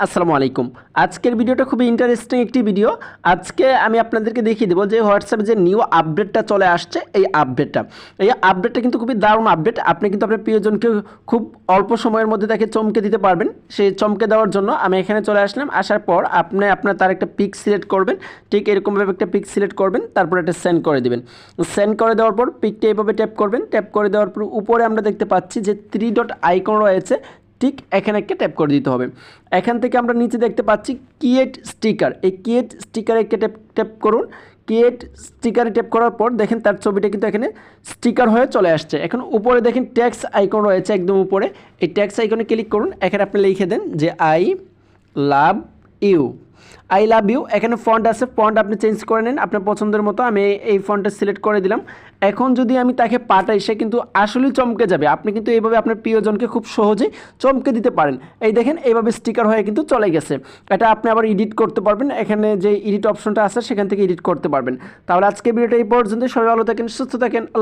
আসসালামু আলাইকুম। আজকের ভিডিওটা খুবই ইন্টারেস্টিং একটি ভিডিও। আজকে আমি আপনাদেরকে দেখিয়ে দেবো যে হোয়াটসঅ্যাপে যে নিউ আপডেটটা চলে আসছে, এই আপডেটটা কিন্তু খুবই দারুণ আপডেট। আপনি কিন্তু আপনার প্রিয়জনকে খুব অল্প সময়ের মধ্যে তাকে চমকে দিতে পারবেন। সেই চমকে দেওয়ার জন্য আমি এখানে চলে আসলাম। আসার পর আপনি তার একটা পিক সিলেক্ট করবেন, ঠিক এরকমভাবে একটা পিক সিলেক্ট করবেন, তারপর একটা সেন্ড করে দেবেন। সেন্ড করে দেওয়ার পর পিকটা এইভাবে ট্যাপ করবেন। ট্যাপ করে দেওয়ার পর উপরে আমরা দেখতে পাচ্ছি যে 3 ডট আইকন রয়েছে, ঠিক এখানে একটা ট্যাপ করে দিতে হবে। এখান থেকে আমরা নিচে দেখতে পাচ্ছি ক্রিয়েট স্টিকার, এই ক্রিয়েট স্টিকারে একটা ট্যাপ করুন। ক্রিয়েট স্টিকারে ট্যাপ করার পর দেখেন তার ছবিটা কিন্তু এখানে স্টিকার হয়ে চলে আসছে। এখন উপরে দেখেন ট্যাক্স আইকন রয়েছে একদম উপরে, এই ট্যাক্স আইকনে ক্লিক করুন। এখানে আপনি লিখে দেন যে I love you, I love you. এখানে ফন্ট আছে, ফন্ট আপনি চেঞ্জ করে নেন আপনার পছন্দের মতো। আমি এই ফন্টটা সিলেক্ট করে দিলাম। এখন যদি আমি তাকে পাঠাই, সে কিন্তু আসলেই চমকে যাবে। আপনি কিন্তু এইভাবে আপনার প্রিয়জনকে খুব সহজেই চমকে দিতে পারেন। এই দেখেন এইভাবে স্টিকার হয়ে কিন্তু চলে গেছে। এটা আপনি আবার এডিট করতে পারবেন, এখানে যে এডিট অপশনটা আছে সেখান থেকে এডিট করতে পারবেন। তাহলে আজকে ভিডিওটা এই পর্যন্ত। সবাই ভালো থাকেন, সুস্থ থাকেন।